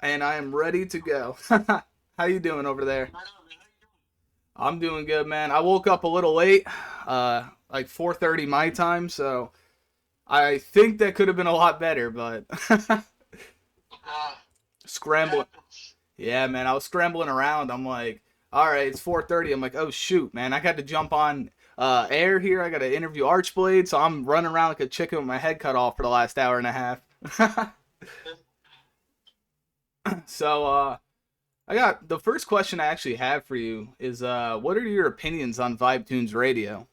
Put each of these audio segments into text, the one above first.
and I am ready to go. How you doing over there? Right on, man. How you doing? I'm doing good, man. I woke up a little late, like 4:30 my time, so I think that could have been a lot better, but Uh, it scrambling. happens. Yeah, man, I was scrambling around. I'm like, all right, it's 4:30. I'm like, oh shoot, man, I got to jump on air here. I got to interview Archblade, so I'm running around like a chicken with my head cut off for the last hour and a half. So, I got the first question I actually have for you is what are your opinions on Vibe Tunes Radio?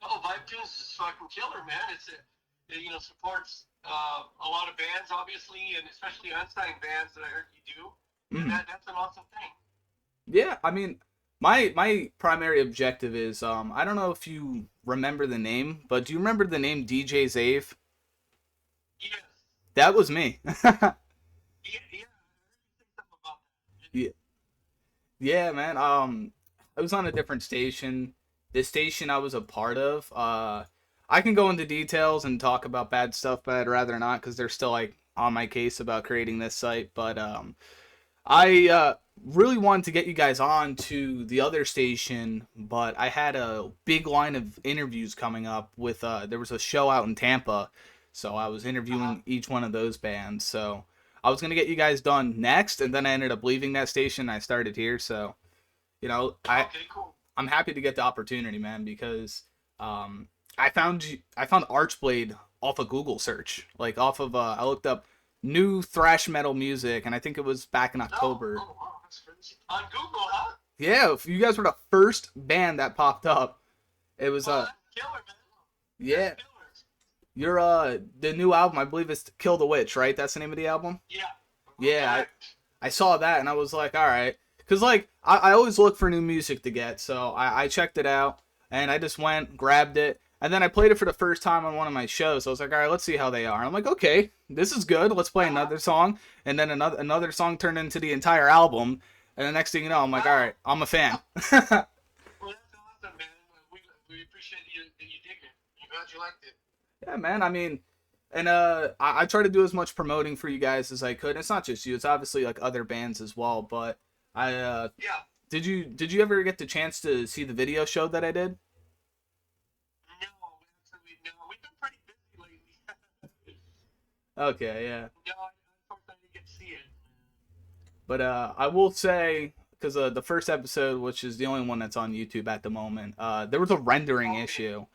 Oh, Vibe Tunes is fucking killer, man. It supports a lot of bands, obviously, and especially unsigned bands that I heard you do, and Mm. that's an awesome thing. Yeah, I mean, my primary objective is I don't know if you remember the name, but do you remember the name DJ Zave? Yes. That was me. Yeah, yeah. I heard you say something about that. Yeah, yeah, man. I was on a different station. This station I was a part of. I can go into details and talk about bad stuff, but I'd rather not because they're still like on my case about creating this site. But I really wanted to get you guys on to the other station, but I had a big line of interviews coming up with there was a show out in Tampa, so I was Uh-huh. interviewing each one of those bands. So I was gonna get you guys done next, and then I ended up leaving that station. And I started here, so you know Okay, cool. I'm happy to get the opportunity, man, because I found Archblade off of Google search, like off of I looked up new thrash metal music, and I think it was back in Oh, October. oh, wow, that's crazy. On Google, huh? Yeah, if you guys were the first band that popped up. It was Well, that's killer, man. That's yeah, killer. your the new album, I believe it's Kill the Witch, right? That's the name of the album. Yeah, Yeah, correct. I saw that and I was like, all right, because like I always look for new music to get, so I checked it out and I just went grabbed it. And then I played it for the first time on one of my shows. So I was like, all right, let's see how they are. And I'm like, okay, this is good. Let's play Uh-huh. another song. And then another song turned into the entire album. And the next thing you know, I'm like, all Wow. right, I'm a fan. Well, that's awesome, man. We appreciate you that you dig it. I'm glad you liked it. Yeah, man. I mean, and I try to do as much promoting for you guys as I could. It's not just you; it's obviously like other bands as well. But I Yeah. did you ever get the chance to see the video show that I did? No, actually, no. We've been pretty busy lately. Okay, yeah. No, unfortunately, I didn't get to see it. But I will say because the first episode, which is the only one that's on YouTube at the moment, there was a rendering Okay. issue.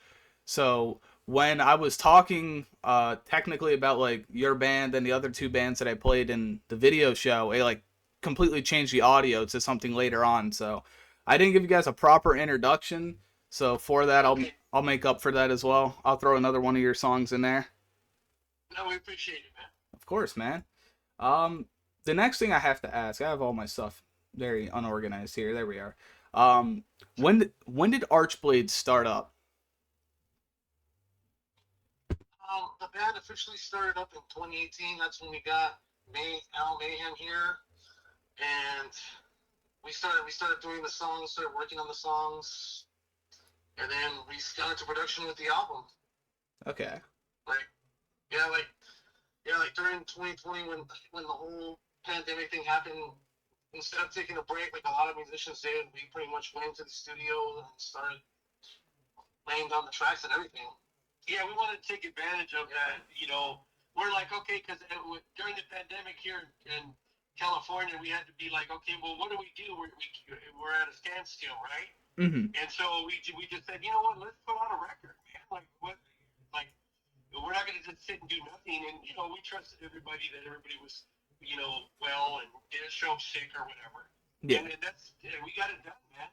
So when I was talking technically about like your band and the other two bands that I played in the video show, it like completely changed the audio to something later on. So I didn't give you guys a proper introduction. So for that, Okay. I'll make up for that as well. I'll throw another one of your songs in there. No, we appreciate it, man. Of course, man. Um, the next thing I have to ask, I have all my stuff very unorganized here. There we are. Um, when did Archblade start up? The band officially started up in 2018. That's when we got Al Mayhem here, and we started doing the songs, started working on the songs, and then we got into production with the album. Okay. Like, yeah, like yeah, like during 2020 when the whole pandemic thing happened, instead of taking a break like a lot of musicians did, we pretty much went into the studio and started laying down the tracks and everything. Yeah, we wanted to take advantage of that. We're like, okay, because during the pandemic here in California, we had to be like, okay, well, what do we do? We're at a standstill, right? Mm-hmm. And so we just said, you know what? Let's put out a record, man. Like what? Like we're not going to just sit and do nothing. And we trusted everybody that everybody was, well and didn't show up sick or whatever. Yeah. And we got it done, man.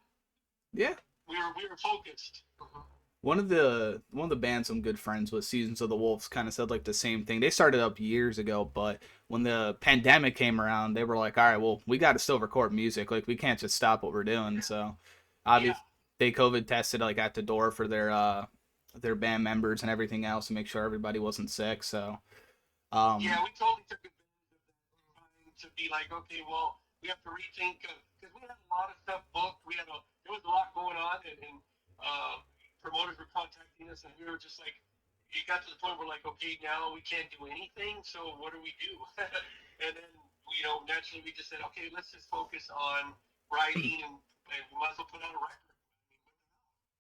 Yeah. We were focused. Mm-hmm. One of the bands I'm good friends with, Seasons of the Wolves, kind of said like the same thing. They started up years ago, but when the pandemic came around, they were like, "All right, well, we got to still record music. Like, we can't just stop what we're doing." So, Yeah. obviously, they COVID tested like at the door for their band members and everything else to make sure everybody wasn't sick. So, Yeah, um, we totally took advantage of that time to be like, okay, well, we have to rethink because we had a lot of stuff booked. There was a lot going on, and promoters were contacting us, and we were just like, it got to the point where like, okay, now we can't do anything. So what do we do? And then naturally we just said, okay, let's just focus on writing, and we might as well put out a record.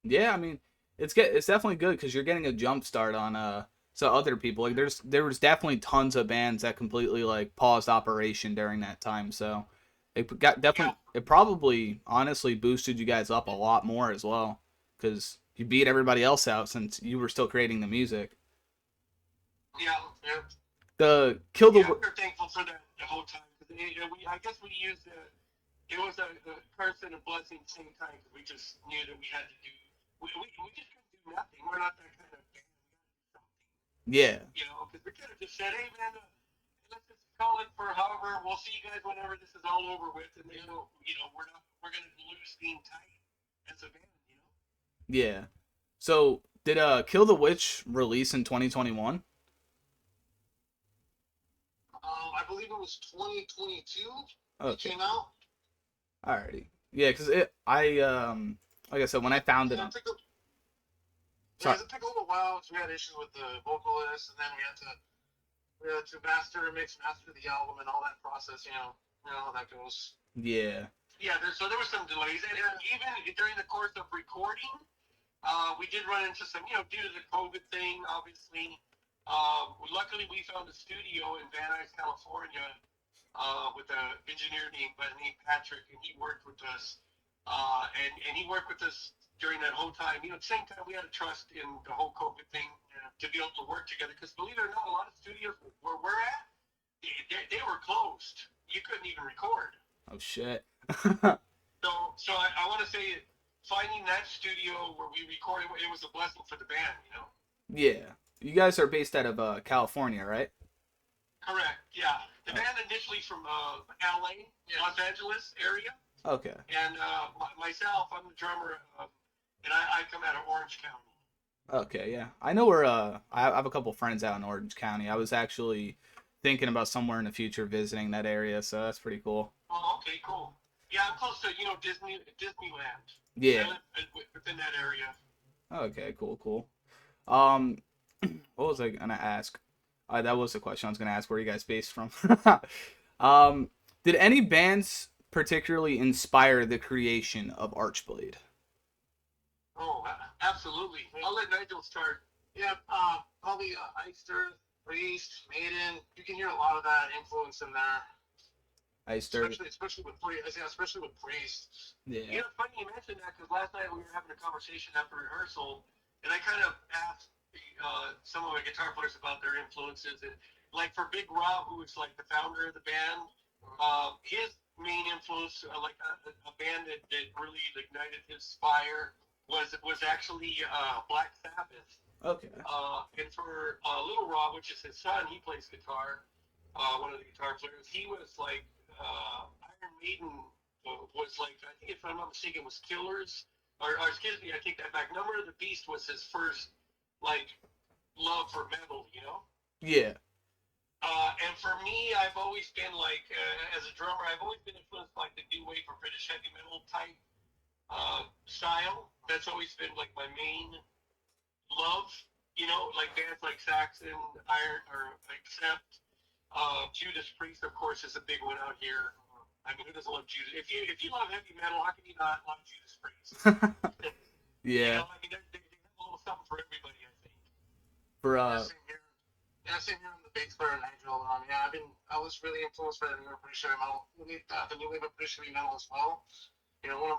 Yeah, I mean, it's definitely good because you're getting a jump start on so other people. Like there was definitely tons of bands that completely like paused operation during that time. So it got Yeah, definitely it probably honestly boosted you guys up a lot more as well because you beat everybody else out since you were still creating the music. yeah, yeah. The Kill Yeah, the we're thankful for that the whole time. I guess we used it was a curse and a blessing at the same time because we just knew that we had to do. We just couldn't do nothing. We're not that kind of band. We got to do something, yeah because we could have just said, "Hey, man, let's just call it for however. We'll see you guys whenever this is all over with." And we're gonna lose steam tight as a band. yeah. So did Kill the Witch release in 2021? I believe it was 2022. It Okay, came out. alrighty. Yeah, because it I like I said when I found it Yeah, on it took a sorry. yeah, it took a little while. We had issues with the vocalist, and then we had to mix master the album, and all that process. You know how that goes. Yeah. Yeah, there was some delays, and even during the course of recording, we did run into some, due to the COVID thing, obviously. Luckily, we found a studio in Van Nuys, California, with an engineer named Patrick, and he worked with us. And he worked with us during that whole time. At the same time, we had to trust in the whole COVID thing to be able to work together. Because believe it or not, a lot of studios where we're at, they were closed. You couldn't even record. Oh shit. So I want to say finding that studio where we recorded, it was a blessing for the band. Yeah. You guys are based out of California, right? Correct. Yeah. The Oh, band initially from LA, Los Angeles area, okay. and myself, I'm the drummer, and I come out of Orange County. Okay, yeah. I know where I have a couple friends out in Orange County. I was actually thinking about somewhere in the future visiting that area, so that's pretty cool. Oh, okay, cool. Yeah, I'm close to Disneyland. I Yeah. live within that area. Okay, cool. Um what was I gonna ask? That was the question I was gonna ask. Where are you guys based from? um did any bands particularly inspire the creation of Archblade? Oh, absolutely. I'll let Nigel start. Yeah, probably Eister, Priest, Maiden. You can hear a lot of that influence in there. I started Especially with Priest. Yeah, especially with Priest. yeah. Funny you mentioned that because last night we were having a conversation after rehearsal, and I kind of asked some of my guitar players about their influences, and like for Big Rob, who is like the founder of the band, his main influence, like a band that really ignited his fire, was actually Black Sabbath. Okay. And for Little Rob, which is his son, he plays guitar. One of the guitar players, he was like Iron Maiden was like, I think if I'm not mistaken, was Killers, or excuse me, I take that back. Number of the Beast was his first like love for metal. Yeah. And for me, I've always been like, as a drummer, I've always been influenced by the new wave or British heavy metal type style. That's always been like my main love. Like bands like Saxon, Iron, or Accept. Judas Priest, of course, is a big one out here. I mean, who doesn't love Judas? If you love heavy metal, how can you not love Judas Priest? Yeah. I mean, they have a little something for everybody, I think. For Yeah, same here. Yeah, same here on the bass player Nigel. Yeah, I was really influenced by the new British heavy metal, the new wave of British heavy metal as well. One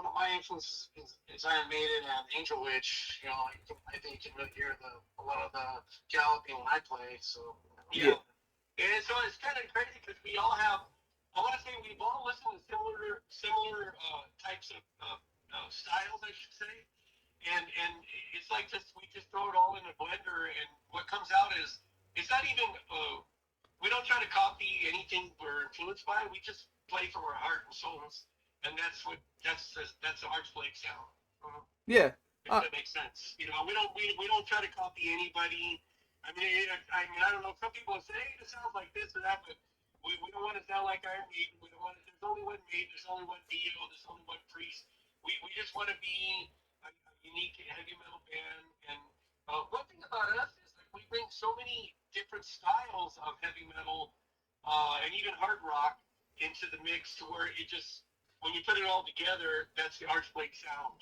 of my influences is Iron Maiden and Angel Witch. I think you can really hear a lot of the galloping when I play. So yeah. yeah, and so it's kind of crazy because we all have. I want to say we've all listened to similar types of styles, I should say, and it's like we just throw it all in a blender, and what comes out is it's not even. We don't try to copy anything we're influenced by. We just play from our heart and souls, and that's the Archblade sound. Uh, Yeah. if Uh, that makes sense. We don't try to copy anybody. I don't know. Some people say, hey, it sounds like this or that, but we don't want to sound like Iron Maiden. We don't want to. There's only one Maiden. There's only one Dio. There's only one Priest. We just want to be a unique heavy metal band. And one thing about us we bring so many different styles of heavy metal and even hard rock into the mix to where it just when you put it all together, that's the Archblade sound.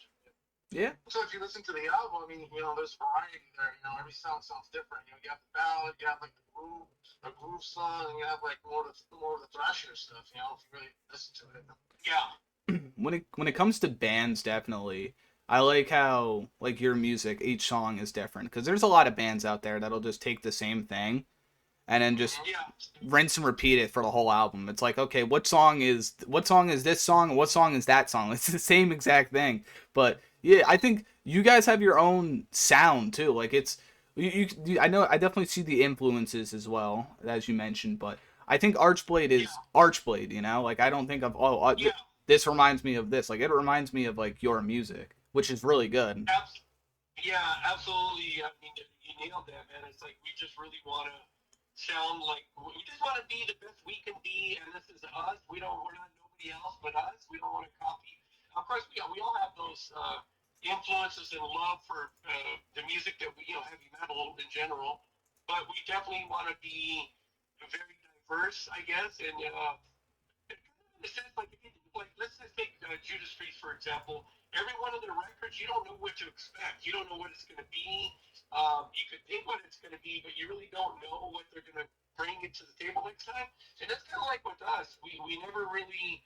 Yeah. So if you listen to the album, I mean, there's variety there. Every sounds different. You have the ballad, you have like a groove song, and you have like more of the thrasher stuff. If you really listen to it. Yeah. When it comes to bands, definitely I like how like your music, each song is different because there's a lot of bands out there that'll just take the same thing and then just Yeah. rinse and repeat it for the whole album. It's like, okay, what song is this song and what song is that song? It's the same exact thing. But yeah, I think you guys have your own sound too. Like it's I know I definitely see the influences as well as you mentioned, but I think Archblade Yeah. is Archblade, like I don't think of Yeah. this reminds me of this. Like it reminds me of like your music, which is really good. Yeah, absolutely. I mean, you nailed that, man. It's like we just really want to sound like we just want to be the best we can be, and this is us. We're not nobody else but us. We don't want to copy. Of course, we all have those influences and love for the music that heavy metal in general, but we definitely want to be very diverse, I guess, and in a sense, like let's just take Judas Priest for example. Every one of their records, you don't know what to expect. You don't know what it's going to be. You could think what it's going to be, but you really don't know what they're going to bring into the table next time. And that's kind of like with us. We never really,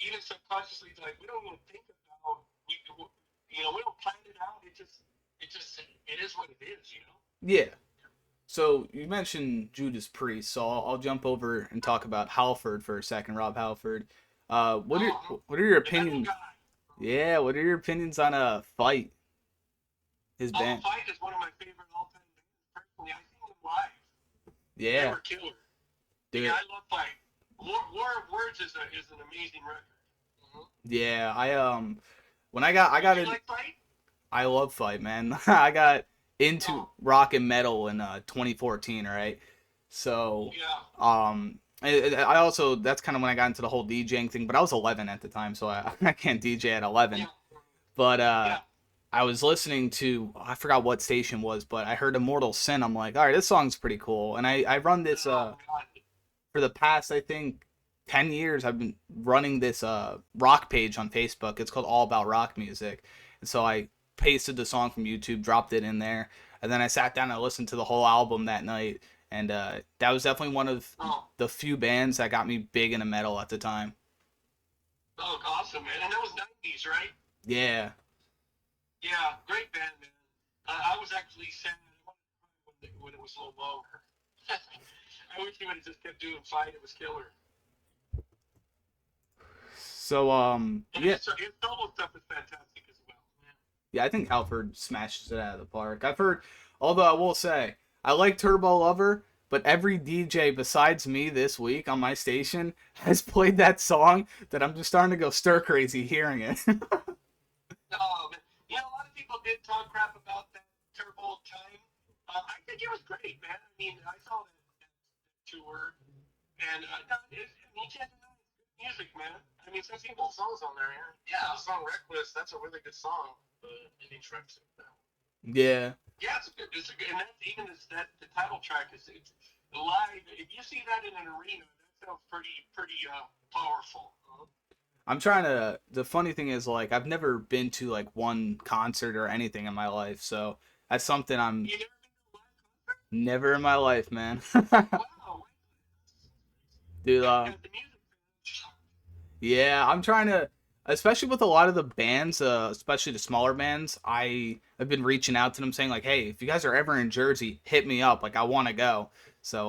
even subconsciously, like we don't even think about. We don't plan it out. It is what it is. Yeah. So you mentioned Judas Priest, so I'll jump over and talk about Halford for a second, Rob Halford. What are what are your The metal opinions? guy. Yeah, what are your opinions on Fight, his band? Fight is one of my favorite all-time bands. Personally, I seen them live. They Yeah, were killer. dude. Yeah, I love Fight. War of Words is an amazing record. Mm-hmm. Yeah, when I got You it, like Fight? I love Fight, man. I got into Oh, rock and metal in 2014, right? So, yeah, I also that's kind of when I got into the whole DJing thing, but I was 11 at the time, so I can't DJ at 11. yeah, But yeah. I was listening to I forgot what station was, but I heard Immortal Sin. I'm like, all right, this song's pretty cool, and I run this Oh God. for the past I think 10 years. I've been running this rock page on Facebook. It's called All About Rock Music, and so I pasted the song from YouTube, dropped it in there, and then I sat down and listened to the whole album that night. And that was definitely one of Oh, the few bands that got me big into metal at the time. oh, awesome, man. And that was '90s, right? Yeah. Yeah, great band, man. I was actually sad when it was a little longer. I wish he would have just kept doing Fight. It was killer. So And yeah, his solo stuff is fantastic as well. yeah, I think Halford smashes it out of the park. I've heard, although I will say, I like Turbo Lover, but every DJ besides me this week on my station has played that song that I'm just starting to go stir crazy hearing it. Man. A lot of people did talk crap about that Turbo time. I think it was great, man. I mean, I saw that tour, and no, I mean, Jet music, man. I mean, some people songs on there. Yeah, the song "Reckless." That's a really good song. The ending track. Yeah. Yeah, and that's even that the title track is it's live. If you see that in an arena, that sounds pretty powerful. I'm trying to. The funny thing is, like, I've never been to like one concert or anything in my life, so that's something I'm You never been to a live concert? never in my life, man. Wow, Dude, and the music. yeah, I'm trying to, especially with a lot of the bands, especially the smaller bands. I have been reaching out to them saying like, hey, if you guys are ever in Jersey, hit me up. Like, I want to go. So,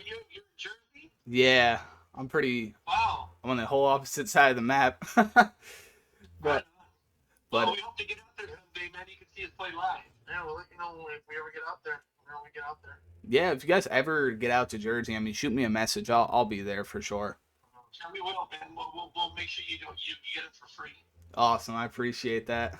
You're in Jersey? yeah, I'm pretty. Wow, I'm on the whole opposite side of the map. right but, on. Well, but we hope to get out there someday, man. You can see us play live. Yeah, we'll let you know if we ever get out there. When we get out there. yeah, if you guys ever get out to Jersey, I mean, shoot me a message. I'll be there for sure. Yeah, we will, man. We'll make sure you get it for free. Awesome, I appreciate that.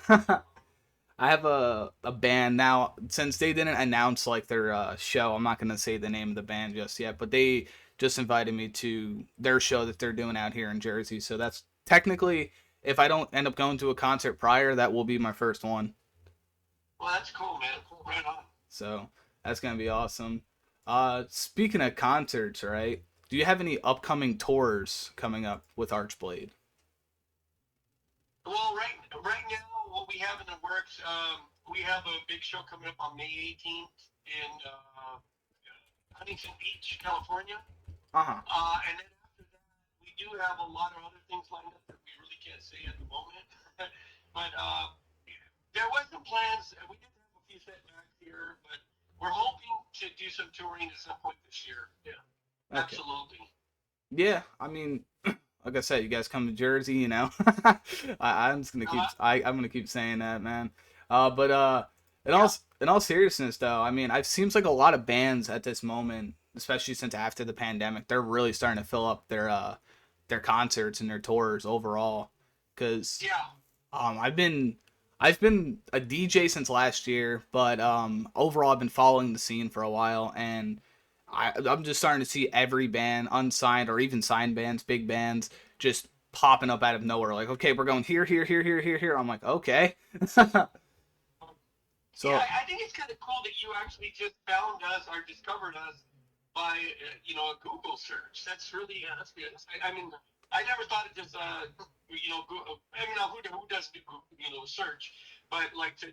I have a band now. Since they didn't announce like their show, I'm not gonna say the name of the band just yet. But they just invited me to their show that they're doing out here in Jersey. So that's technically, if I don't end up going to a concert prior, that will be my first one. Well, that's cool, man. Cool, right on. So That's gonna be awesome. Speaking of concerts, right? Do you have any upcoming tours coming up with Archblade? Well, right now, what we have in the works, we have a big show coming up on May 18th in Huntington Beach, California. Uh huh. And then after that, we do have a lot of other things lined up that we really can't say at the moment. But there was some plans. We did have a few setbacks here, but we're hoping to do some touring at some point this year. Yeah, Okay. absolutely. Yeah, I mean, like I said, you guys come to Jersey, you know. I'm just gonna keep Uh, I'm gonna keep saying that, man. But yeah, in all seriousness, though, I mean, it seems like a lot of bands at this moment, especially since after the pandemic, they're really starting to fill up their concerts and their tours overall. Cause yeah. I've been a DJ since last year, but overall I've been following the scene for a while, and I'm just starting to see every band, unsigned or even signed bands, big bands, just popping up out of nowhere. Like, okay, we're going here, here, here, here, here, here. I'm like, okay. Yeah, So I think it's kind of cool that you actually just found us or discovered us by a Google search. That's really that's good. I mean, I never thought it just I mean, who does do search, but like to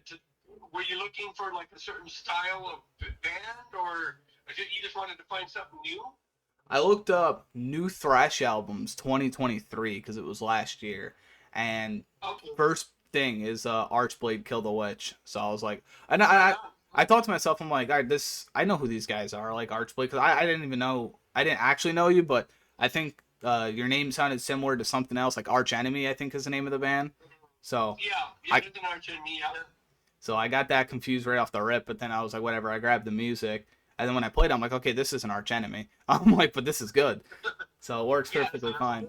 were you looking for like a certain style of band or you just wanted to find something new? I looked up new thrash albums 2023 because it was last year, and Okay, first thing is Archblade Kill the Witch. So I was like, and right I on. I thought to myself, I'm like, all right, this I know who these guys are, like Archblade, because I didn't even know I didn't actually know you, but I think your name sounded similar to something else, like Arch Enemy, I think is the name of the band. So Yeah, yeah, I there's an arch in me. Yeah. so I got that confused right off the rip, but then I was like, whatever. I grabbed the music, and then when I played, I'm like, okay, this is an Arch Enemy. I'm like, but this is good, so it works Yeah, perfectly fine.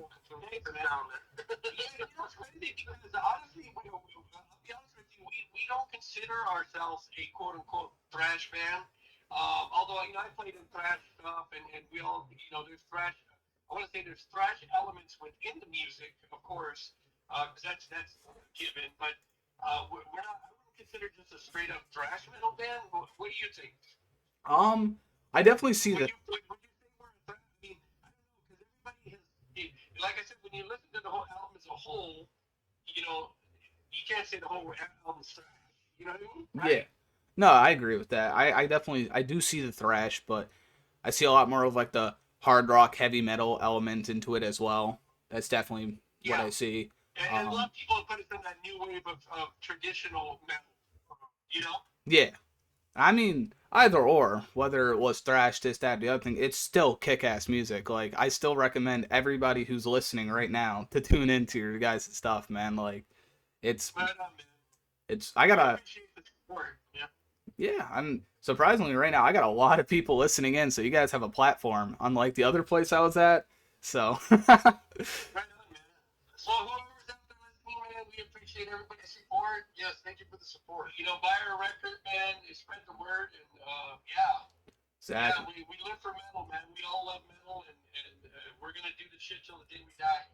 thanks, man. Yeah, it's crazy because honestly, I'll be honest with you, we don't consider ourselves a quote unquote thrash band. Although I played in thrash stuff, and we all there's thrash. I want to say there's thrash elements within the music, of course, because that's given. But we're not. I wouldn't consider just a straight up thrash metal band. What do you think? Um, I definitely see that. Would you say we're I mean, I don't know because everybody has like I said when you listen to the whole album as a whole, you know, you can't say the whole album's trash. You know what I mean? Yeah, Right? no, I agree with that. I definitely I do see the thrash, but I see a lot more of like the hard rock, heavy metal element into it as well. That's definitely what Yeah. I see. And a lot Um, of people have put us in that new wave of traditional metal. You know? yeah, I mean, either or, whether it was thrash, this, that, the other thing, it's still kick-ass music. Like, I still recommend everybody who's listening right now to tune into your guys' stuff, man. Like, it's, Right on, man. I We gotta, appreciate the support. Yeah. yeah, I'm surprisingly right now, I got a lot of people listening in, so you guys have a platform, unlike the other place I was at. So, Right on, man. Well, whoever's out there listening, man, we appreciate everybody's support. Yes, thank you for the support. Buy our record, man. Spread the word, and yeah, yeah, exactly. we live for metal, man. We all love metal, and we're gonna do the shit till the day we die.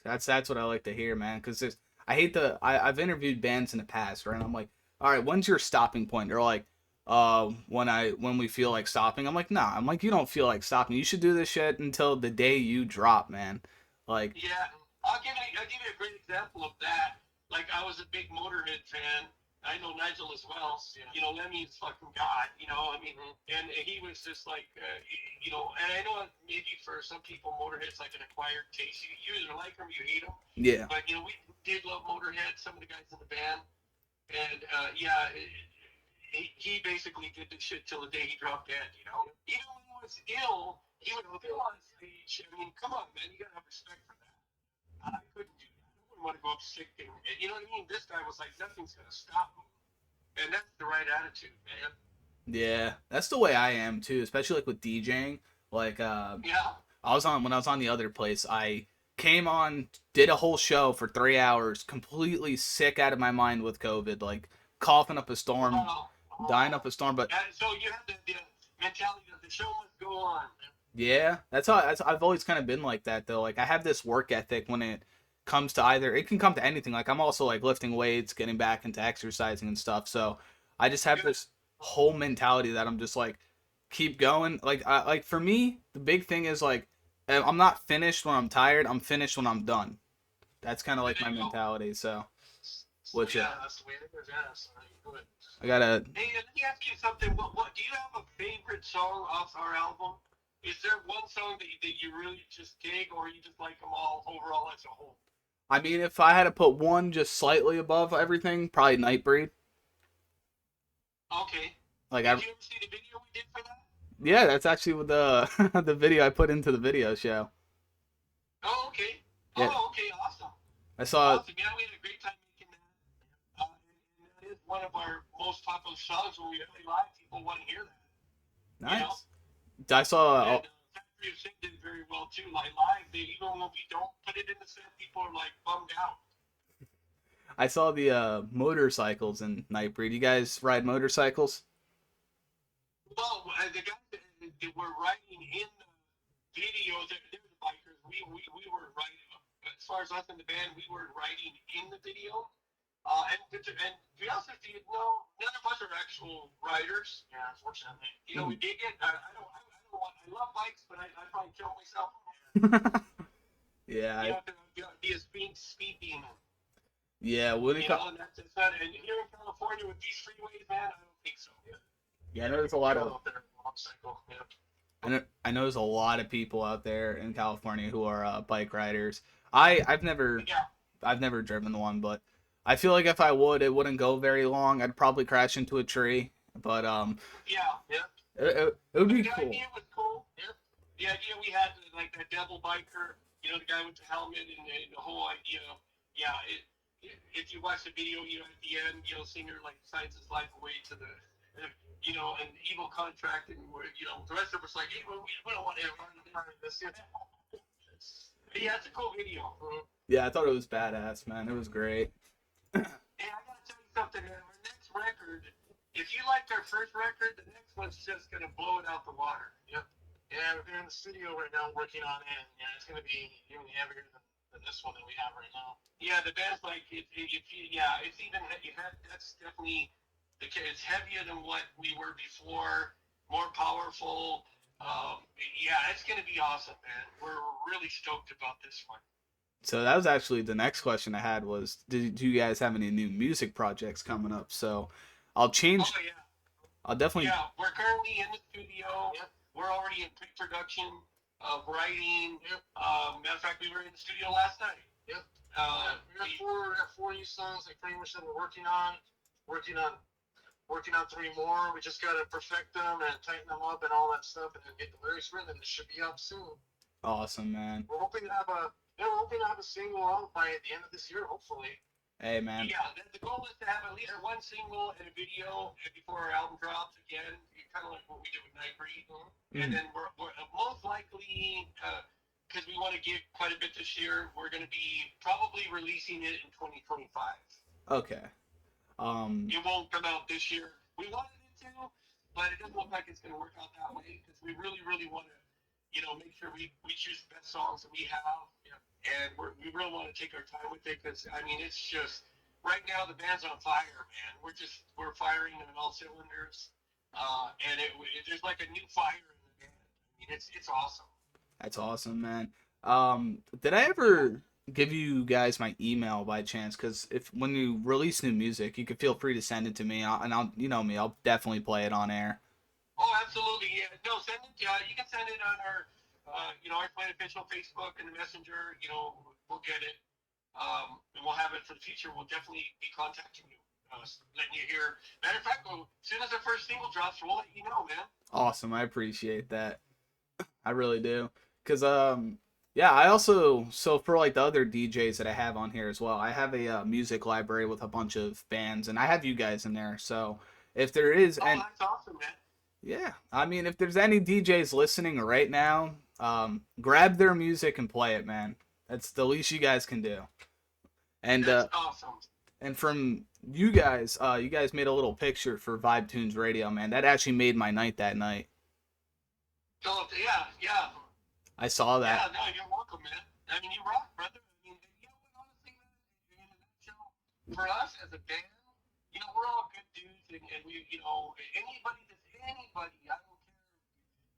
That's what I like to hear, man. Because I hate I've interviewed bands in the past, right? And I'm like, all right, when's your stopping point? They're like, when we feel like stopping. I'm like, nah. I'm like, you don't feel like stopping. You should do this shit until the day you drop, man. Like, Yeah, I'll give you a great example of that. Like I was a big Motorhead fan. I know Nigel as well. Yeah. Lemmy is fucking god. I mean, and he was just like, and I know maybe for some people Motorhead's like an acquired taste. You either like him, or you hate him. yeah, But we did love Motorhead. Some of the guys in the band, and yeah, he basically did this shit till the day he dropped dead. Even when he was ill, he would go on stage. I mean, come on, man, you gotta have respect for that. I couldn't do that. I wouldn't want to go up sick, and you know what I mean. This guy was like, nothing's gonna stop me, and that's the right attitude, man. yeah. That's the way I am too, especially like with DJing. Like, Yeah. I was on when I was on the other place. I came on, did a whole show for 3 hours, completely sick out of my mind with COVID, like coughing up a storm, Oh, dying oh. up a storm. But So you have the mentality that the show must go on. yeah, I've always kind of been like that though. Like I have this work ethic when it comes to either it can come to anything. Like I'm also like lifting weights, getting back into exercising and stuff. So I just have Good. this whole mentality that I'm just like keep going. Like for me, the big thing is like I'm not finished when I'm tired. I'm finished when I'm done. That's kind of There like my you go. mentality. So, So which yeah, that's the way it is. Yeah, so you do it. I gotta. Hey, let me ask you something. What do you have a favorite song off our album? Is there one song that you really just dig, or you just like them all overall as a whole? I mean, if I had to put one just slightly above everything, probably Nightbreed. Okay. Like Did I, you ever see the video we did for that? yeah, that's actually what the the video I put into the video show. Oh, okay. Yeah, Oh, okay. Awesome. I saw it. Awesome. Yeah, we had a great time making that. And that is one of our most popular songs when we play live. People want to hear that, you know? Nice. I saw. And Factory of Sin did very well too. Like live, even when we don't put it in the set, people are like bummed out. I saw the motorcycles in Nightbreed. You guys ride motorcycles? Well, the guys that were writing in the video, they're the bikers. We were writing, as far as us in the band, we were writing in the video. And to be honest with you, no, none of us are actual riders. Yeah, unfortunately. You know, we Mm. dig it. I don't want, I love bikes, but I probably kill myself. Yeah, You know, to be a speed demon. yeah. What do you You call? know, and that's not. And here in California with these freeways, man, I don't think so. Yeah, Yeah, I yeah, know you there's a can lot kill of. out there on a motorcycle. Yeah. I know there's a lot of people out there in California who are bike riders. Yeah. I've never driven one, but I feel like if I would, it wouldn't go very long. I'd probably crash into a tree. But Yeah. Yeah. it would But be the cool. idea was cool. Yeah. The idea we had, like that devil biker, you know, the guy with the helmet and the whole idea. Yeah. If you watch the video, you know, at the end, you know, Singer like signs his life away to the, you know, an evil contract, and we're, you know, the rest of us like, hey, well, we don't want to run this. Yeah, it's a cool video. Mm-hmm. Yeah, I thought it was badass, man. It was great. Hey, I gotta tell you something, man. Our next record, if you liked our first record, the next one's just gonna blow it out the water. Yep. Yeah, we're in the studio right now working on it. Yeah, it's gonna be even heavier than this one that we have right now. Yeah, the band's like yeah, it's even that's definitely it's heavier than what we were before, more powerful. Yeah, it's gonna be awesome, man. We're really stoked about this one. So that was actually the next question I had was, do you guys have any new music projects coming up? So I'll Oh change. yeah, I'll definitely. yeah, we're currently in the studio. Yep. We're already in pre-production of writing. Yep. Matter of fact, we were in the studio last night. Yep. We got four new songs like pretty much that we're working on, working on three more. We just gotta perfect them and tighten them up and all that stuff, and then get the lyrics written. And it should be up soon. Awesome, man. We're hoping to have a single out by the end of this year, hopefully. Hey, man. Yeah, the goal is to have at least one single and a video before our album drops again, kind of like what we did with Nightbreed. Mm-hmm. And Mm. then we're most likely, because we want to get quite a bit this year, we're going to be probably releasing it in 2025. Okay. Um. It won't come out this year. We wanted it to, but it doesn't look like it's going to work out that way because we really, really want to, you know, make sure we choose the best songs that we have. Yeah. And we really want to take our time with it because, I mean, it's just, right now the band's on fire, man. We're firing on all cylinders. And there's like a new fire in the band. I mean, it's awesome. That's awesome, man. Did I ever give you guys my email by chance? Because if when you release new music, you can feel free to send it to me, and I'll you know me, I'll definitely play it on air. Oh, absolutely. Yeah. No, send it. You can send it on our, you know, our Plain Official Facebook and the Messenger. You know, we'll get it. And we'll have it for the future. We'll definitely be contacting you, letting you hear. Matter of fact, as soon as our first single drops, we'll let you know, man. Awesome, I appreciate that. I really do. Cause yeah, I also so for like the other DJs that I have on here as well, I have a music library with a bunch of bands, and I have you guys in there. So if there is, Oh, and that's awesome, man. yeah, I mean, if there's any DJs listening right now, grab their music and play it, man. That's the least you guys can do. And That's awesome. from you guys made a little picture for Vibe Tunes Radio, man. That actually made my night that night. Oh, yeah, yeah. I saw Yeah, that. no, you're welcome, man. I mean, you rock, brother. I mean, you know what, honestly, man, in a nutshell, for us as a band, you know, we're all good dudes and we, anybody that's anybody, I don't care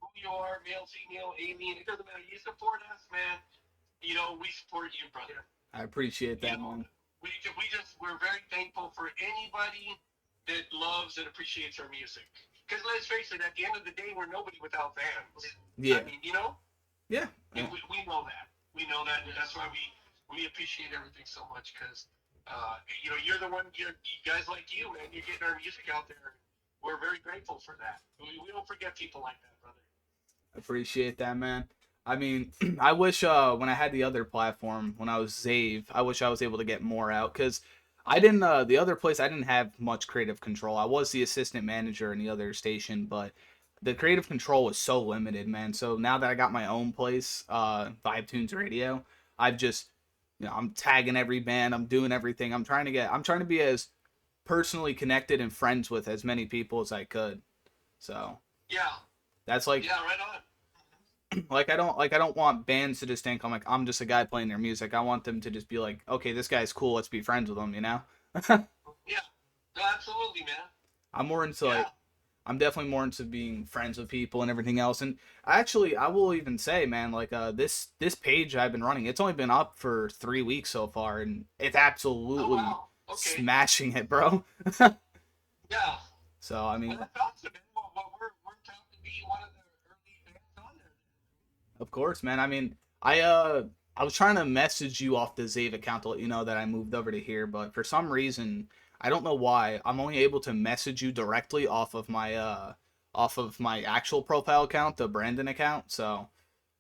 who you are, male, female, alien, it doesn't matter. You support us, man. We support you, brother. I appreciate You that, know, man. we're very thankful for anybody that loves and appreciates our music. Because let's face it, at the end of the day, we're nobody without fans. I Yeah, mean, yeah, and yeah. we know that. We know that, and that's why we appreciate everything so much. Because you're the one. You guys like you, man. You're getting our music out there. We're very grateful for that. We don't forget people like that, brother. Appreciate that, man. I mean, I wish when I had the other platform, when I was Zave, I wish I was able to get more out because I didn't. The other place, I didn't have much creative control. I was the assistant manager in the other station, but the creative control was so limited, man. So now that I got my own place, Vibe Tunes Radio, I've just, I'm tagging every band, I'm doing everything. I'm trying to be as personally connected and friends with as many people as I could. So Yeah, that's like yeah, right on. like I don't want bands to just think I'm just a guy playing their music. I want them to just be like, okay, this guy's cool. Let's be friends with him. Yeah, no, absolutely, man. I'm more into Yeah. like I'm definitely more into being friends with people and everything else. And actually, I will even say, man, like this page I've been running, it's only been up for 3 weeks so far, and it's Oh absolutely wow. Okay. smashing it, bro. Yeah. So I Well, mean, that's awesome, man. Well, we're proud to be one of the early bands on there. of course, man. I mean, I was trying to message you off the Zave account to let you know that I moved over to here, but for some reason, I don't know why, I'm only able to message you directly off of my actual profile account, the Brandon account. So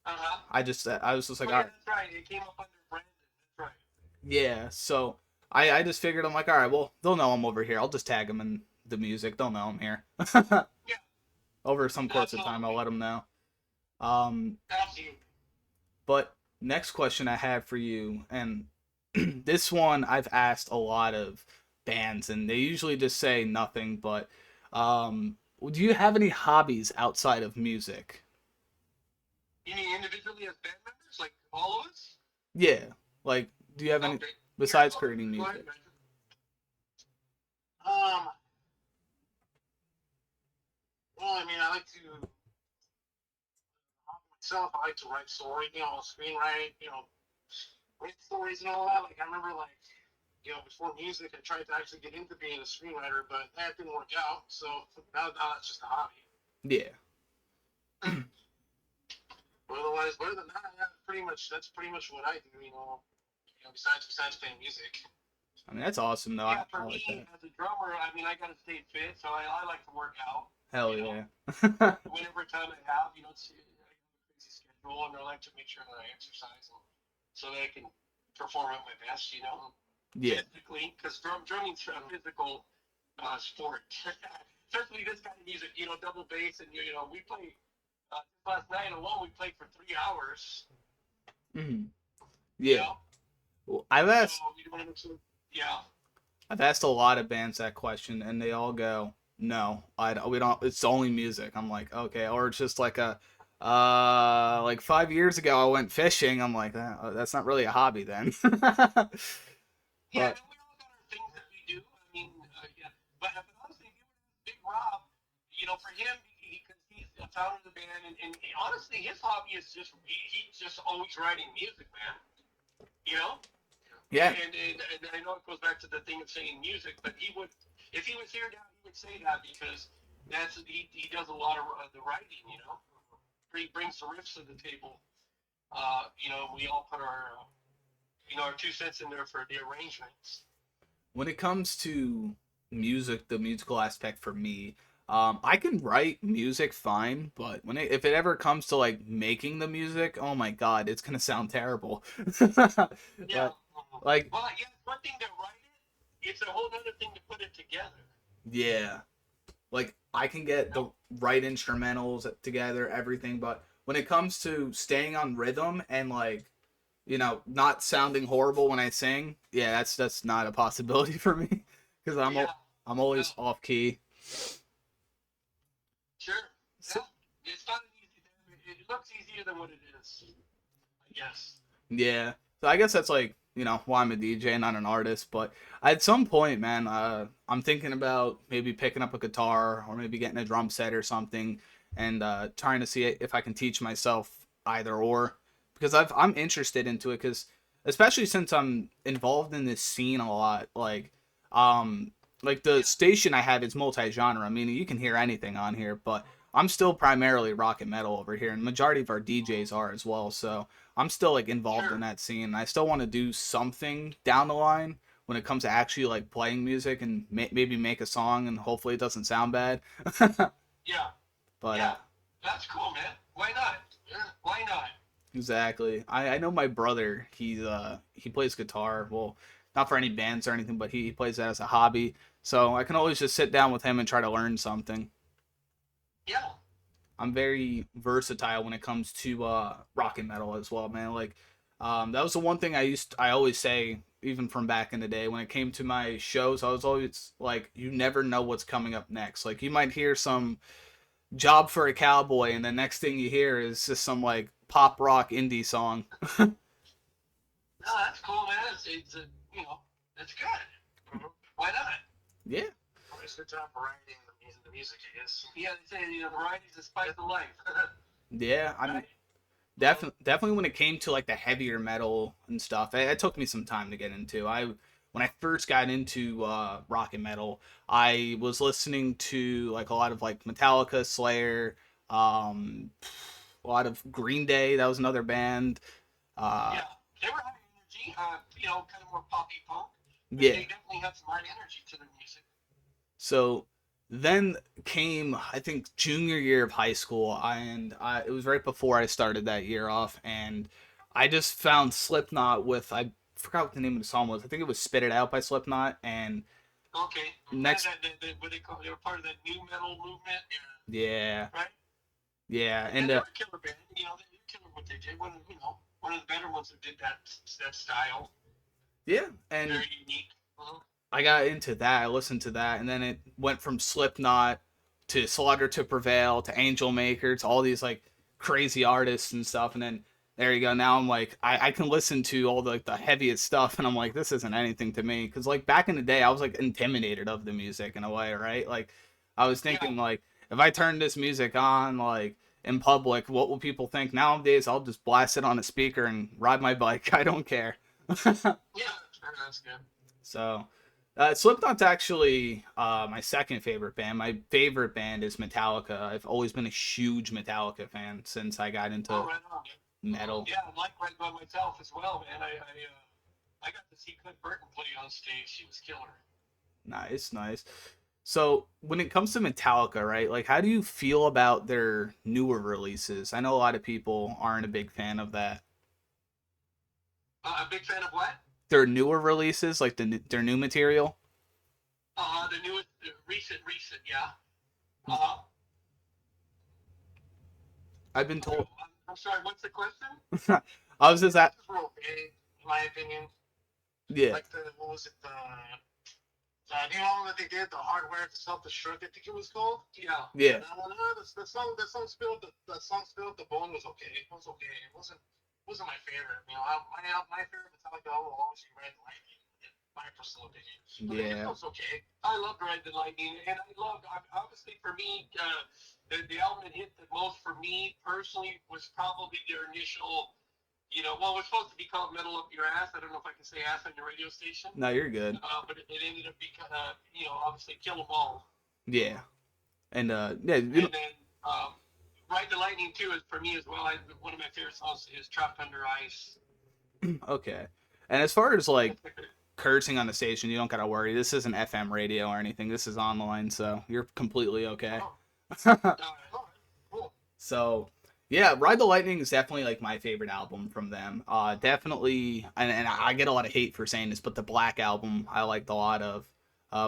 Uh huh. I was just like, Oh all yeah, right, that's right. It came up under Brandon. That's right. yeah. So I just figured I'm like, all right, well, they'll know I'm over here. I'll just tag them in the music. They'll know I'm here. Yeah. Over some course of time, I'll Absolutely. let them know. Um, Absolutely. But next question I have for you, and this one I've asked a lot of bands, and they usually just say nothing. But do you have any hobbies outside of music? You mean individually as band members, like all of us? Yeah, like do you have any Okay. Yeah. besides creating Go ahead, music? man. Um. Well, I mean, I like to myself. I like to write stories. Screenwrite. Write stories and all that. Like I remember, like before music, I tried to actually get into being a screenwriter, but that didn't work out. So now it's just a hobby. Yeah, But otherwise, other than that, that's pretty much what I do. Besides playing music. I mean that's awesome though. Yeah, I for like me that. as a drummer, I mean, I gotta stay fit, so I like to work out. Hell You know, yeah. whenever time I have, it's I have a crazy schedule, and I like to make sure that I exercise so that I can perform at my best. Yeah. Physically, because drumming's a physical sport. Especially this kind of music, double bass, and we play. Last night alone, we played for 3 hours. Mhm. You Yeah. know, Well, so yeah, I've asked a lot of bands that question, and they all go, "No, we don't. It's only music." I'm like, okay, or it's just like like 5 years ago I went fishing. I'm like, that's not really a hobby then. yeah. But And we all got our things that we do. I mean, yeah. But honestly, if you would ask Big Rob, for him, because he's a founder of the band, and honestly, his hobby is he's just always writing music, man. You know, yeah, and I know it goes back to the thing of saying music, but he would, if he was here now, he would say that because he does a lot of the writing. He brings the riffs to the table. We all put our 2 cents in there for the arrangements. when it comes to music, the musical aspect for me, I can write music fine, but if it ever comes to like making the music, oh my god, it's gonna sound terrible. Yeah. like, like Well, yeah, it's one thing to write it. It's a whole other thing to put it together. yeah, like I can get the right instrumentals together, everything, but when it comes to staying on rhythm and like not sounding horrible when I sing, yeah, that's not a possibility for me because Yeah. I'm Yeah. always off key. Sure. So, Yeah. It's not an easy thing. It looks easier than what it is. I guess. yeah, so I guess that's like why I'm a DJ, not an artist. But at some point, man, I'm thinking about maybe picking up a guitar or maybe getting a drum set or something, and trying to see if I can teach myself either or, because I'm interested into it, because especially since I'm involved in this scene a lot, um like the Yeah, station I have is multi-genre. I mean, you can hear anything on here, but I'm still primarily rock and metal over here, and majority of our DJs are as well. So I'm still like involved in sure. that scene. And I still want to do something down the line when it comes to actually like playing music and maybe make a song, and hopefully it doesn't sound bad. Yeah, But yeah. That's cool, man. Why not? Yeah, why not? exactly, I know my brother. He plays guitar. Well, not for any bands or anything, but he plays that as a hobby. So I can always just sit down with him and try to learn something. Yeah, I'm very versatile when it comes to rock and metal as well, man. Like, that was the one thing I always say, even from back in the day when it came to my shows. I was always like, you never know what's coming up next. Like, you might hear some Job for a Cowboy, and the next thing you hear is just some like pop rock indie song. no, that's cool, man. It's a, you know, it's good. Why not? Yeah, Always good to have variety in the music, I guess. Yeah, they say variety is the spice of life, yeah. I mean, right? definitely when it came to like the heavier metal and stuff, it took me some time to get into. I When I first got into rock and metal, I was listening to like a lot of like Metallica, Slayer, um, a lot of Green Day. That was another band. Uh, Yeah, they were high energy. Kind of more poppy punk, but yeah. they definitely had some high energy to their music. So then came, I think, junior year of high school, and it was right before I started that year off, and I just found Slipknot with, I forgot what the name of the song was. I think it was "Spit It Out" by Slipknot, and Okay, kind of next, that what they call they were part of that new metal movement, yeah, yeah, right? yeah, And and they were a killer band. They were killer what they did. One of the better ones that did that style. yeah, and Very unique. I got into that. I listened to that, and then it went from Slipknot to Slaughter to Prevail to Angel Maker to all these like crazy artists and stuff. And then there you go. Now I'm like, I can listen to all the heaviest stuff, and I'm like, this isn't anything to me. Because like back in the day, I was like intimidated of the music in a way, right? Like I was Yeah, thinking like, if I turn this music on like in public, what will people think? Nowadays, I'll just blast it on a speaker and ride my bike. I don't care. yeah, sure, that's good. So, Slipknot's actually my second favorite band. My favorite band is Metallica. I've always been a huge Metallica fan since I got Oh, into right on. metal. Yeah, I like right by myself as well, man. I got to see Cliff Burton play on stage. She was killer. Nice, nice. So, when it comes to Metallica, right? Like, how do you feel about their newer releases? I know a lot of people aren't a big fan of that. A big fan of what? Their newer releases, like their new material. The newest, recent, yeah. Uh huh. I've been told. I'm sorry. What's the question? I was just at. Releases were okay, in my opinion. Yeah, Like what was it? The new album that they did, the hardware to self-destruct, I think it was called. Yeah, yeah. yeah, That song "Spill the Bone" was okay. It was okay. It wasn't my favorite. My favorite Metallica album will always be Red Lightning, in my personal opinion. But the yeah. was okay. I loved Red Lightning, and obviously for me, the album that hit the most for me personally was probably their initial. Well, it was supposed to be called "Metal Up Your Ass." I don't know if I can say "ass" on your radio station, No, you're good. but it ended up being, obviously "Kill 'Em All." Yeah, and yeah, And then "Ride the Lightning" too is for me as well. One of my favorite songs is "Trapped Under Ice." okay. And as far as like cursing on the station, you don't gotta worry. This isn't FM radio or anything. This is online, so you're completely okay. Oh, cool. So yeah, Ride the Lightning is definitely like my favorite album from them. Definitely, and I get a lot of hate for saying this, but the Black Album I liked a lot of.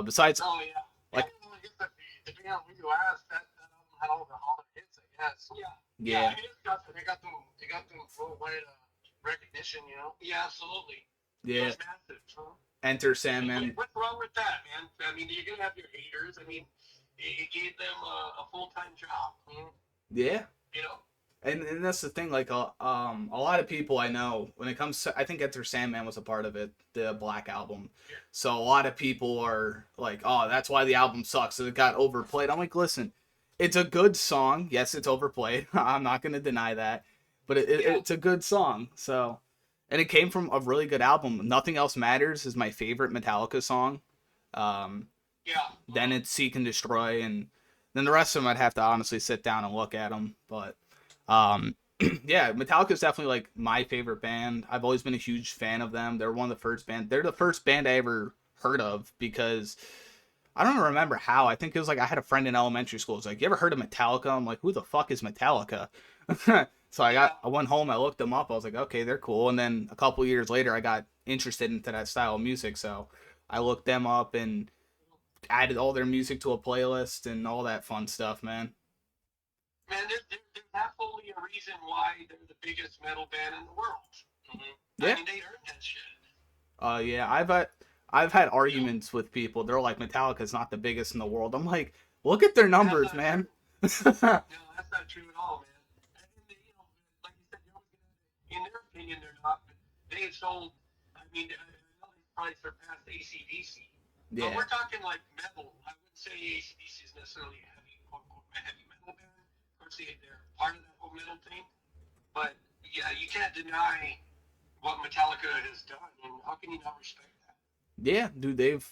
Besides, Oh yeah, yeah. like, I guess that depending on who you ask, that album had all the hits, I guess. Yeah, yeah. yeah, They got them worldwide recognition. Yeah, absolutely. It yeah, was massive. Huh? Enter I mean, Sandman, what's wrong with that, man? I mean, you're gonna have your haters. I mean, it gave them a full time job. yeah. You know. and that's the thing. Like a lot of people I know when it comes to, I think Enter Sandman was a part of it, the Black Album. So a lot of people are like, oh, that's why the album sucks. It got overplayed. I'm like, listen, it's a good song. Yes, it's overplayed. I'm not gonna deny that, but Yeah, it's a good song. So, and it came from a really good album. Nothing Else Matters is my favorite Metallica song. Um, yeah. then it's Seek and Destroy, and then the rest of them I'd have to honestly sit down and look at them. But um, yeah, Metallica is definitely like my favorite band. I've always been a huge fan of them. They're one of the first band. They're the first band I ever heard of because I don't remember how. I think it was like I had a friend in elementary school. It was like, "You ever heard of Metallica?" I'm like, "Who the fuck is Metallica?" So Yeah. I went home. I looked them up. I was like, "Okay, they're cool." And then a couple years later, I got interested into that style of music. So I looked them up and added all their music to a playlist and all that fun stuff, man. Man, there's absolutely a reason why they're the biggest metal band in the world. I Yeah. mean, they earned that shit. Yeah, I've had You know, arguments with people. They're like Metallica's not the biggest in the world. I'm like, look at their that's numbers, not man. true. No, that's not true at all, man. And they, you know, like you said, you're always gonna, in their opinion, they're not. But they have sold. I mean, I know they probably surpassed ACDC, but Yeah. we're talking like metal. I wouldn't say ACDC is necessarily a heavy, quote unquote, a heavy metal band. Of course, they're part of that whole metal thing. But yeah, you can't deny what Metallica has done, and how can you not respect that? Yeah, dude, they've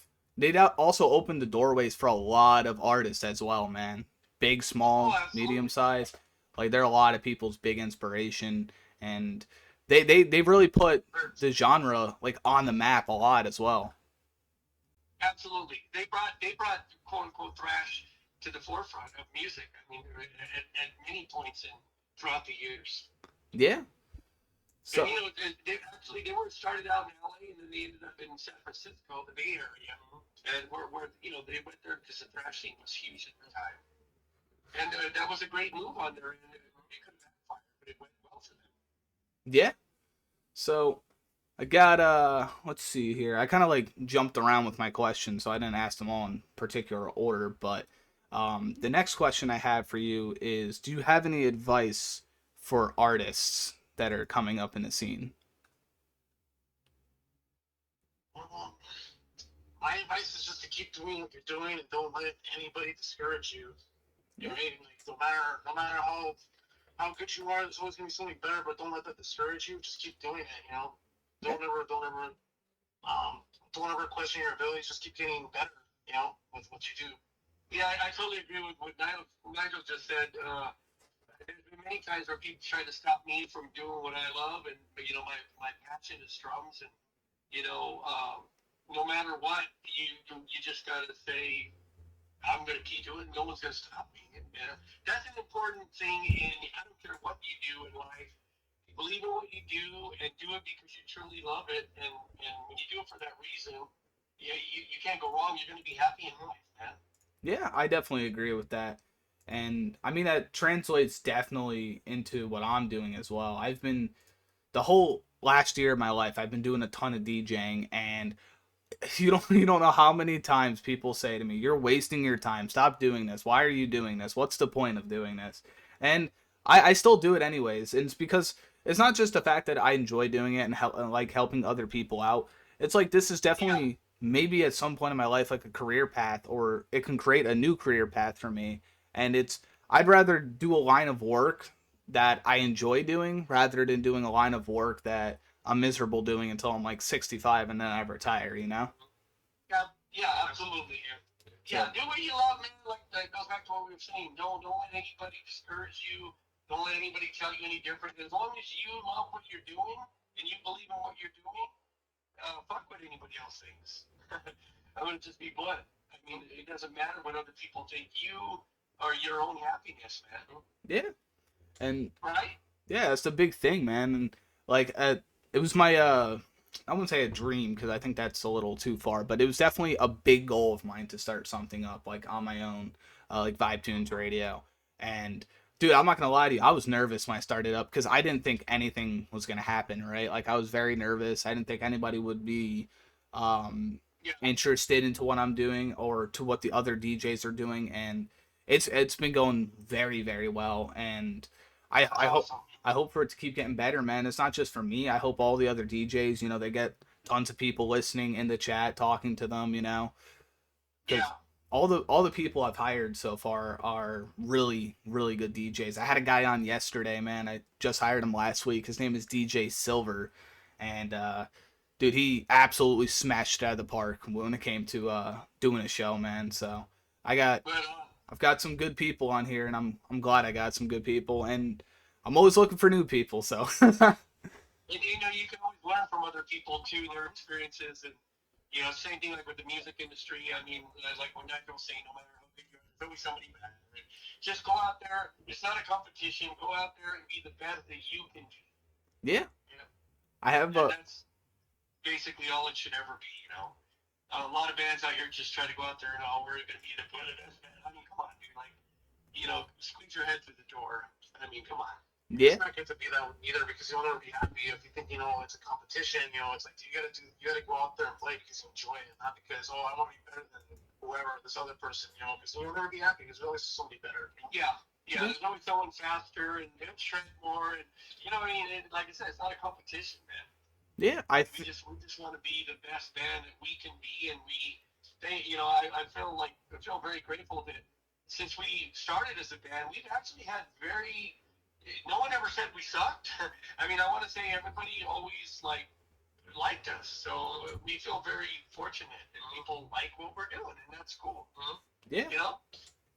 also opened the doorways for a lot of artists as well, man. Big, Oh, small, medium absolutely. size. Like they're a lot of people's big inspiration, and they've really put the genre like on the map a lot as well. Absolutely. They brought quote unquote thrash to the forefront of music. I mean, at many points in throughout the years. Yeah. And So you know, they were started out in LA and then they ended up in San Francisco, the Bay Area, and where you know they went there because the thrash scene was huge at the time, and that was a great move on their end. It could have backfired, but it went well for them. yeah. So I got let's see here. I kind of like jumped around with my questions, so I didn't ask them all in particular order, but the next question I have for you is do you have any advice for artists that are coming up in the scene? Well, my advice is just to keep doing what you're doing and don't let anybody discourage you. Yeah. Right? Like no matter how good you are, there's always gonna be something better, but don't let that discourage you. Just keep doing it, you know. Yeah. Um don't ever question your abilities, just keep getting better, you know, with what you do. Yeah, I totally agree with what Nigel just said. There's been many times where people try to stop me from doing what I love, and you know, my passion is drums, and you know, no matter what, you just gotta say I'm going to keep doing it. No one's going to stop me. And that's an important thing. And I don't care what you do in life. Believe in what you do and do it because you truly love it. And when you do it for that reason, yeah, you can't go wrong. You're going to be happy in life, man. Yeah, I definitely agree with that. And I mean that translates definitely into what I'm doing as well. I've been the whole last year of my life I've been doing a ton of DJing, and you don't know how many times people say to me, "You're wasting your time. Stop doing this. Why are you doing this? What's the point of doing this?" And I still do it anyways. And it's because it's not just the fact that I enjoy doing it and like helping other people out. It's like this is Yeah, definitely maybe at some point in my life like a career path, or it can create a new career path for me. And it's I'd rather do a line of work that I enjoy doing rather than doing a line of work that I'm miserable doing until I'm like 65 and then I retire, you know? yeah, yeah, absolutely. Yeah, yeah. So, Do what you love, man. Like that goes back to what we were saying. Don't let anybody discourage you. Don't let anybody tell you any different. As long as you love what you're doing and you believe in what you're doing, fuck what anybody else thinks. I'm gonna just be blunt. I mean, it doesn't matter what other people think. You are your own happiness, man. yeah. And Right? yeah, it's the big thing, man. And like, it was my I wouldn't say a dream because I think that's a little too far, but it was definitely a big goal of mine to start something up like on my own, like Vibe Tunes Radio. And dude, I'm not gonna lie to you, I was nervous when I started up because I didn't think anything was gonna happen. Right? Like I was very nervous. I didn't think anybody would be Yeah. interested into what I'm doing or to what the other DJs are doing, and it's been going very well. And That's I hope awesome. I hope for it to keep getting better, man. It's not just for me. I hope all the other DJs, they get tons of people listening in the chat, talking to them, because Yeah. all the people I've hired so far are really really good DJs. I had a guy on yesterday, man. I just hired him last week. His name is DJ Silver, and dude, he absolutely smashed it out of the park when it came to doing a show, man. So I got But I've got some good people on here, and I'm glad I got some good people, and I'm always looking for new people. So you can always learn from other people too, their experiences, and same thing like with the music industry. I mean, like when Nigel was saying, no matter how big you are, there's always somebody better. And just go out there. It's not a competition. Go out there and be the best that you can be. yeah, You know, I have and that's basically all it should ever be. A lot of bands out here just try to go out there and we're going to be the best band. I mean, come on, dude. Like, squeeze your head through the door. I mean, come on. yeah It's not good to be that one either because you want to be happy. If you think it's a competition, it's like you gotta go out there and play because you enjoy it, not because I want to be better than whoever this other person. Because you'll never be happy because there's always somebody better. Yeah, yeah. yeah There's always someone faster and they shred more, and you know what I mean. And like I said, it's not a competition, man. yeah We just want to be the best band that we can be, and we stay. I feel very grateful that since we started as a band, we've actually had very. No one ever said we sucked. I mean, I want to say everybody always liked us, so we feel very fortunate, and people like what we're doing, and that's cool. yeah You know?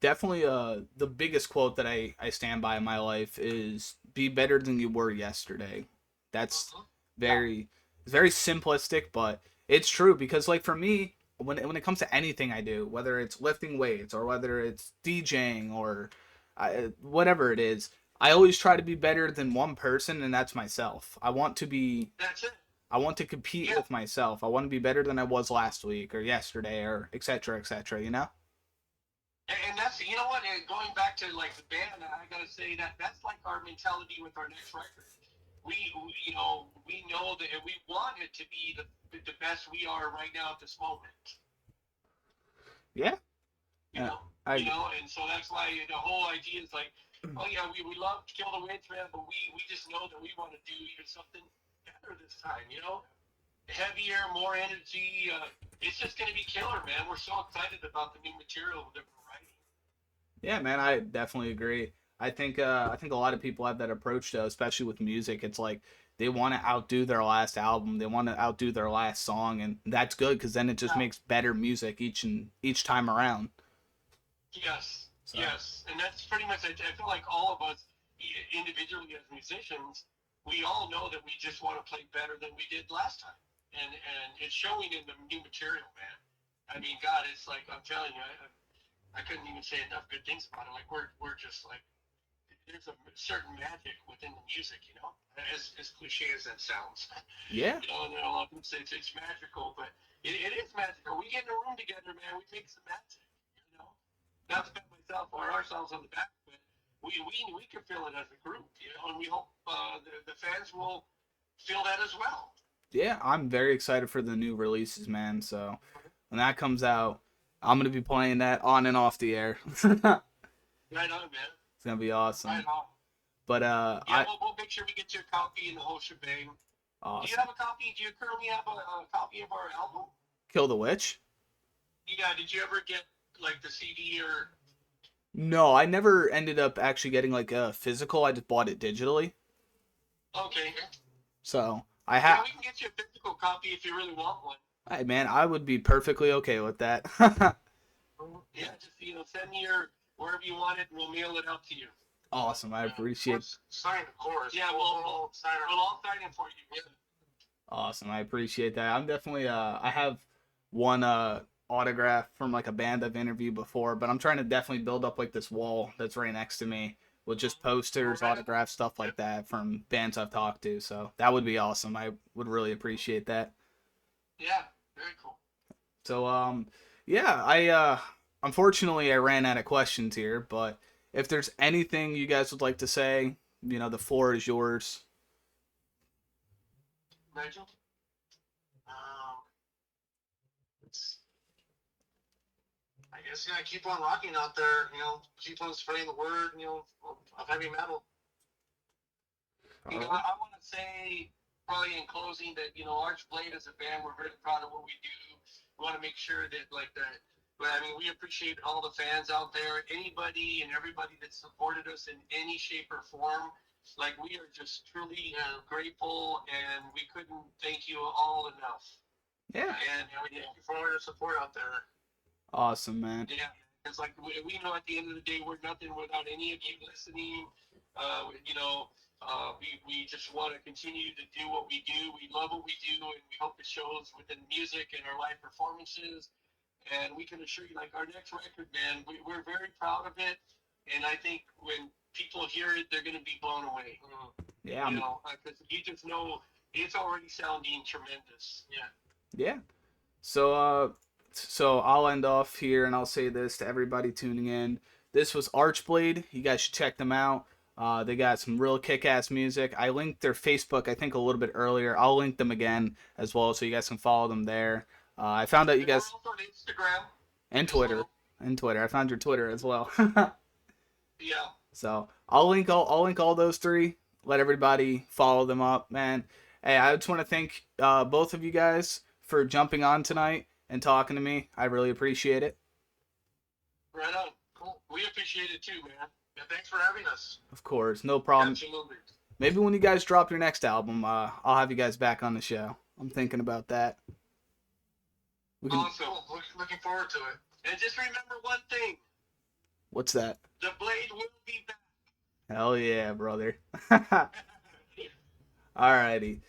definitely the biggest quote that I stand by in my life is be better than you were yesterday. That's Mm-hmm. Yeah. very very simplistic, but it's true because like for me, when it comes to anything I do, whether it's lifting weights or whether it's DJing or whatever it is, I always try to be better than one person, and that's myself. That's it. I want to compete Yeah. with myself. I want to be better than I was last week or yesterday or etc. etc. You know? And that's what, going back to like the band, I gotta say that's like our mentality with our next record. We know that, and we want it to be the best we are right now at this moment. Yeah. You know, I and so that's why the whole idea is like, oh yeah, we love to kill the winds, man, but we just know that we want to do even something better this time. Heavier, more energy. It's just gonna be killer, man. We're so excited about the new material that we're writing. Yeah, man, I definitely agree. I think a lot of people have that approach though, especially with music. It's like they want to outdo their last album, they want to outdo their last song, and that's good because then it just Yeah. makes better music each time around. Yes, So yes, and that's pretty much. I feel like all of us, individually as musicians, we all know that we just want to play better than we did last time, and it's showing in the new material, man. I mean, God, it's like I'm telling you, I couldn't even say enough good things about it. Like we're just like there's a certain magic within the music, as cliche as that sounds. yeah, And a lot of people say it's magical, but it is magical. We get in a room together, man. We make some magic, you know. Not to pat myself or ourselves on the back, but we can feel it as a group, and we hope the fans will feel that as well. yeah, I'm very excited for the new releases, man. So when that comes out, I'm gonna be playing that on and off the air. It's Right on, man. gonna be Right awesome. on. But Yeah, we'll make sure we get you a copy and the whole shebang. Do you awesome. have a copy? Do you currently have a copy of our album? Kill the Witch. Yeah. Did you ever get like the CD or? No, I never ended up actually getting like a physical. I just bought it digitally. Okay. So I Yeah, have. we can get you a physical copy if you really want one. Hey man, I would be perfectly okay with that. Yeah, just send me your wherever you want it, and we'll mail it out to you. Awesome, I appreciate. Sign, of course. Yeah, we'll sign. We'll all sign it for you. Yeah. Awesome, I appreciate that. I'm definitely. I have one autograph from like a band I've interviewed before, but I'm trying to definitely build up like this wall that's right next to me with just posters, autographs, stuff Yep. like that from bands I've talked to. So that would be awesome. I would really appreciate that. Yeah. Very cool. So yeah, I unfortunately I ran out of questions here, but if there's anything you guys would like to say, the floor is yours. Nigel. Um, it's, I guess keep on rocking out there. Keep on spreading the word. Of heavy metal. You know, I want to say probably in closing that Archblade as a band, we're very proud of what we do. We want to make sure that like that. But I mean, we appreciate all the fans out there, anybody and everybody that supported us in any shape or form. Like we are just truly grateful, and we couldn't thank you all enough. Yeah. And we thank you for all your support out there. Awesome, man. Yeah, it's like we know at the end of the day we're nothing without any of you listening. We just want to continue to do what we do. We love what we do, and we hope it shows within music and our live performances. And we can assure you, like our next record, man, we're very proud of it. And I think when people hear it, they're going to be blown away. Yeah. Because you just know it's already sounding tremendous. Yeah. Yeah. So so I'll end off here and I'll say this to everybody tuning in. This was Archblade. You guys should check them out. They got some real kick-ass music. I linked their Facebook, I think, a little bit earlier. I'll link them again as well, so you guys can follow them there. I found out you And we're guys also on Instagram and as Twitter, well. I found your Twitter as well. Yeah. So I'll link all those three. Let everybody follow them up, man. Hey, I just want to thank both of you guys for jumping on tonight and talking to me. I really appreciate it. Right on. Cool. We appreciate it too, man. Yeah, thanks for having us. Of course, no problem. Absolutely. Maybe when you guys drop your next album, I'll have you guys back on the show. I'm thinking about that. We can. Awesome. Looking forward to it. And just remember one thing: What's that? the blade will be back. Hell yeah, brother. Alrighty.